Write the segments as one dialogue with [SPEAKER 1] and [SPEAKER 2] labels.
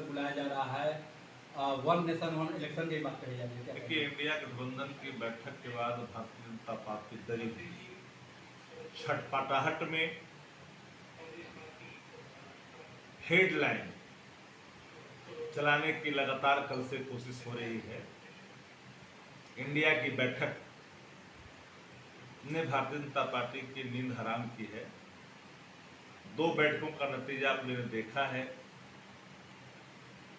[SPEAKER 1] सत्र बुलाया जा रहा है, वन नेशन वन इलेक्शन की बात कही जा रही है।
[SPEAKER 2] देखिए, इंडिया गठबंधन की बैठक के बाद भारतीय जनता पार्टी डरी हुई, छटपटाहट में हेडलाइन चलाने की लगातार कल से कोशिश हो रही है। इंडिया की बैठक ने भारतीय जनता पार्टी की नींद हराम की है। 2 बैठकों का नतीजा आप लोगों ने देखा है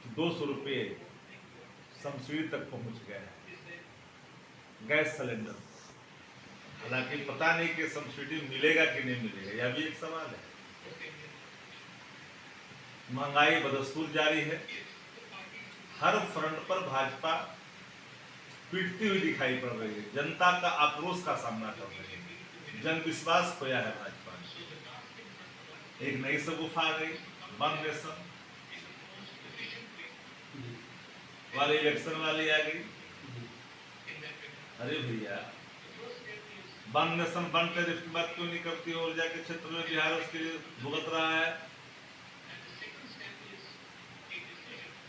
[SPEAKER 2] कि 200 रुपये सब्सिडी तक पहुंच गए हैं गैस सिलेंडर। हालांकि पता नहीं कि सब्सिडी मिलेगा कि नहीं मिलेगा, यह भी एक सवाल है। महंगाई बदस्तूर जारी है, हर फ्रंट पर भाजपा पीटती हुई दिखाई पड़ रही है, जनता का आक्रोश का सामना कर रही है, जन विश्वास खोया है भाजपा ने। एक नई शगुफा आ गई, वन नेशन वाले इलेक्शन वाली आ गई। अरे भैया, वन नेशन वन टैरिफ की बात क्यों नहीं करती? और जाके क्षेत्र में बिहार उसके लिए भुगत रहा है।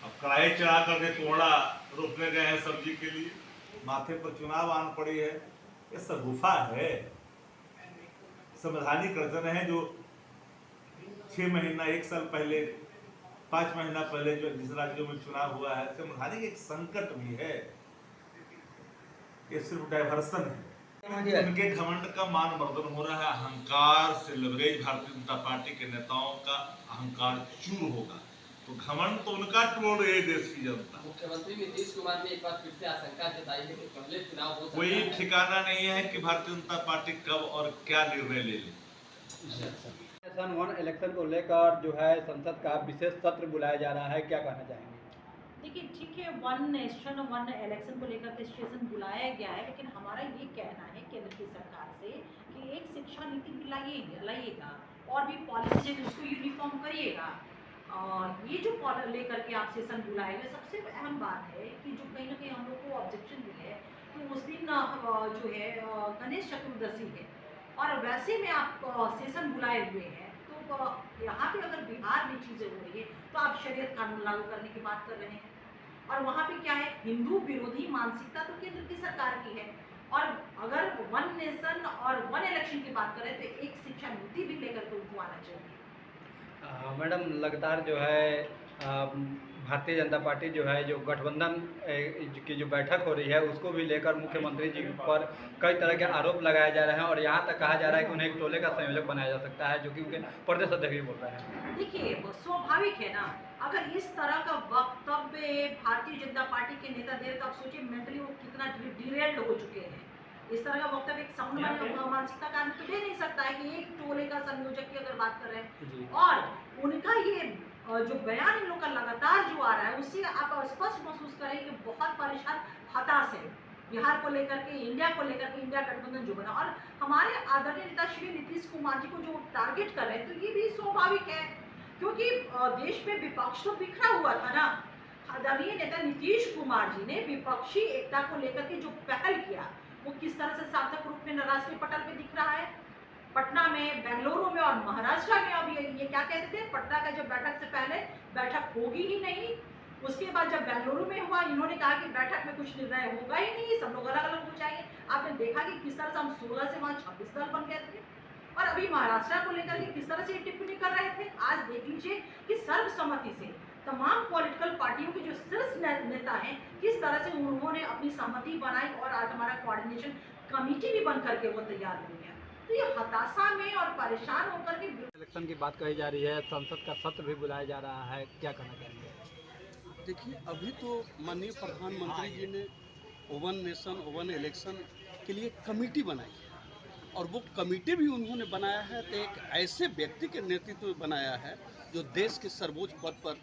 [SPEAKER 2] अब कढ़ाई चढ़ा करके कोहड़ा रोकने गए हैं सब्जी के लिए, माथे पर चुनाव आन पड़ी है। ये शगुफा है, संवैधानिक अड़चन है जो 6 महीना 1 साल पहले 5 महीना पहले जो जिस राज्यों में चुनाव हुआ है, संवैधानिक एक संकट भी है। ये सिर्फ डाइवर्सन है। उनके घमंड का मान मर्दन हो रहा है, अहंकार से लबरेज भारतीय जनता पार्टी के नेताओं का अहंकार चूर होगा, तो घमंड तो उनका तोड़ रही है देश की जनता।
[SPEAKER 3] मुख्यमंत्री नीतीश कुमार ने एक बार फिर से आशंका जताई है कि पहले चुनाव हो सकता
[SPEAKER 2] कोई
[SPEAKER 3] है।
[SPEAKER 2] ठिकाना नहीं है कि भारतीय जनता पार्टी कब और क्या निर्णय ले ले।
[SPEAKER 1] नेशन वन इलेक्शन को लेकर जो है संसद का विशेष सत्र बुलाया जा रहा है, क्या कहना चाहेंगे?
[SPEAKER 4] देखिए, ठीक है, वन नेशन वन इलेक्शन को लेकर के सेशन बुलाया गया है, लेकिन हमारा ये कहना है केंद्र की सरकार से कि एक शिक्षा नीति भी लाइएगा और भी पॉलिसी है उसको यूनिफॉर्म करिएगा। और ये जो लेकर के आप सेशन बुलाए गए, सबसे अहम बात है कि जो कहीं ना कहीं हम लोग को ऑब्जेक्शन भी है कि उस दिन जो है गणेश चतुर्दशी है और वैसे में आप सेशन बुलाए हुए हैं, तो यहाँ पे अगर बिहार में चीज़ें हो रही है तो आप शरीयत कानून लागू करने की बात कर रहे हैं और वहाँ पे क्या है, हिंदू विरोधी मानसिकता तो केंद्र की सरकार की है। और अगर वन नेशन और वन इलेक्शन की बात करें तो एक शिक्षा नीति भी लेकर के उनको आना चाहिए।
[SPEAKER 1] मैडम, लगातार जो है भारतीय जनता पार्टी जो है जो गठबंधन की जो बैठक हो रही है उसको भी लेकर मुख्यमंत्री जी पर कई तरह के आरोप लगाए जा रहे हैं और यहाँ तक कहा जा रहा है कि उन्हें एक टोले का संयोजक बनाया जा सकता है, जो कि उनके प्रदेश अध्यक्ष भी बोल रहे हैं।
[SPEAKER 4] देखिए, वो स्वाभाविक है ना, अगर इस तरह का वक्तव्य भारतीय जनता पार्टी के नेता दे तो आप सोचिए मेंटली वो कितना डिरेल्ड हो चुके हैं। इस तरह का वक्तव्य एक सामान्य मानसिकता का आदमी तो दे नहीं सकता है कि एक टोले का संयोजक की अगर बात कर रहे हैं। और उनका ये जो बयान इन लोग का लगातार जो आ रहा है उससे आप स्पष्ट महसूस करें कि बहुत परेशान, हताश है बिहार को लेकर के, इंडिया को लेकर के, इंडिया गठबंधन जो बना। और हमारे आदरणीय नेता श्री नीतीश कुमार जी को जो टारगेट कर रहे हैं तो ये भी स्वाभाविक है, क्योंकि देश में विपक्ष तो बिखरा हुआ था ना। आदरणीय नेता नीतीश कुमार जी ने विपक्षी एकता को लेकर के जो पहल किया वो किस तरह से सार्थक रूप में राष्ट्रीय पटल पे दिख रहा है। पटना में, बेंगलुरु में और महाराष्ट्र में अब ये क्या कहते थे, पटना का जब बैठक से पहले बैठक होगी ही नहीं, उसके बाद जब बेंगलुरु में हुआ इन्होंने कहा कि बैठक में कुछ निर्णय होगा ही नहीं, सब लोग अलग अलग हो जाएंगे। आपने देखा कि किस तरह से हम 16 से वहाँ 26 दल बन गए थे और अभी महाराष्ट्र को लेकर के किस तरह से टिप्पणी कर रहे थे। आज देख लीजिए कि सर्वसम्मति से तमाम पॉलिटिकल पार्टियों के जो शीर्ष नेता हैं किस तरह से उन्होंने अपनी सहमति बनाई और आज हमारा कोऑर्डिनेशन कमेटी भी बन करके वो तैयार हुई है। तो ये हताशा में और परेशान होकर के
[SPEAKER 1] इलेक्शन की बात कही जा रही है, संसद का सत्र भी बुलाया जा रहा है, क्या कहना चाहेंगे?
[SPEAKER 5] देखिए, अभी तो माननीय प्रधानमंत्री जी ने वन नेशन वन इलेक्शन के लिए कमेटी बनाई है और वो कमेटी भी उन्होंने बनाया है तो एक ऐसे व्यक्ति के नेतृत्व में बनाया है जो देश के सर्वोच्च पद पर,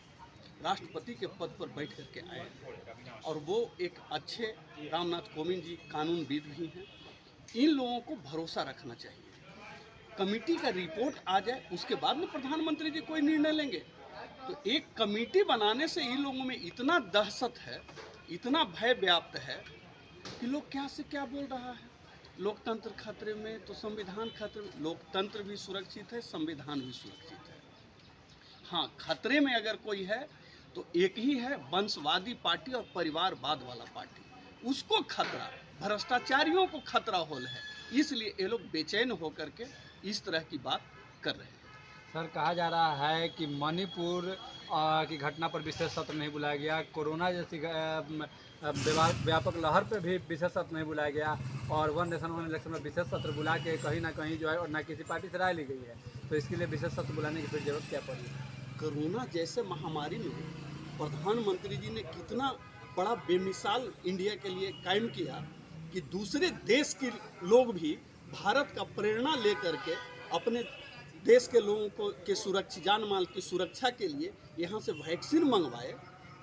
[SPEAKER 5] राष्ट्रपति के पद पर बैठ करके आए हैं और वो एक अच्छे रामनाथ कोविंद जी कानूनविद भी हैं। इन लोगों को भरोसा रखना चाहिए, कमेटी का रिपोर्ट आ जाए उसके बाद में प्रधानमंत्री जी कोई निर्णय लेंगे। तो एक कमेटी बनाने से इन लोगों में इतना दहशत है, इतना भय व्याप्त है कि लोग क्या से क्या बोल रहा है। लोकतंत्र खतरे में तो संविधान खतरे में, लोकतंत्र भी सुरक्षित है, संविधान भी सुरक्षित है। हाँ, खतरे में अगर कोई है तो एक ही है वंशवादी पार्टी और परिवारवाद वाला पार्टी, उसको खतरा, भ्रष्टाचारियों को खतरा होल है, इसलिए ये लोग बेचैन होकर के इस तरह की बात कर रहे हैं।
[SPEAKER 1] सर, कहा जा रहा है कि मणिपुर की घटना पर विशेष सत्र नहीं बुलाया गया, कोरोना जैसी व्यापक लहर पर भी विशेष सत्र नहीं बुलाया गया, और वन नेशन वन इलेक्शन में विशेष सत्र बुला के कहीं ना कहीं जो है और ना किसी पार्टी से राय ली गई है, तो इसके लिए विशेष सत्र बुलाने की फिर जरूरत क्या पड़ी?
[SPEAKER 5] कोरोना जैसे महामारी में प्रधानमंत्री जी ने कितना बड़ा बेमिसाल इंडिया के लिए कायम किया कि दूसरे देश के लोग भी भारत का प्रेरणा लेकर के अपने देश के लोगों को के सुरक्षा, जान माल की सुरक्षा के लिए यहाँ से वैक्सीन मंगवाए,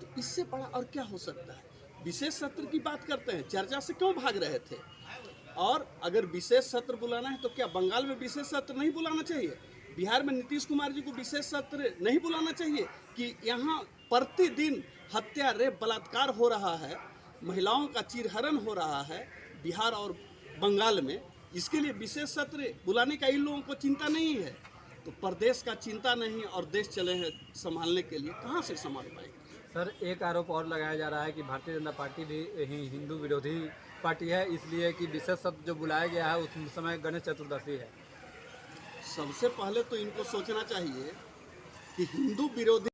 [SPEAKER 5] तो इससे बड़ा और क्या हो सकता है? विशेष सत्र की बात करते हैं, चर्चा से क्यों भाग रहे थे? और अगर विशेष सत्र बुलाना है तो क्या बंगाल में विशेष सत्र नहीं बुलाना चाहिए? बिहार में नीतीश कुमार जी को विशेष सत्र नहीं बुलाना चाहिए कि यहाँ प्रतिदिन हत्या, रेप, बलात्कार हो रहा है, महिलाओं का चीरहरण हो रहा है बिहार और बंगाल में, इसके लिए विशेष सत्र बुलाने का इन लोगों को चिंता नहीं है। तो प्रदेश का चिंता नहीं और देश चले हैं संभालने के लिए, कहाँ से संभाल पाएंगे?
[SPEAKER 1] सर, एक आरोप और लगाया जा रहा है कि भारतीय जनता पार्टी भी हिंदू विरोधी पार्टी है, इसलिए कि विशेष सत्र जो बुलाया गया है उस समय गणेश चतुर्दशी है।
[SPEAKER 5] सबसे पहले तो इनको सोचना चाहिए कि हिंदू विरोधी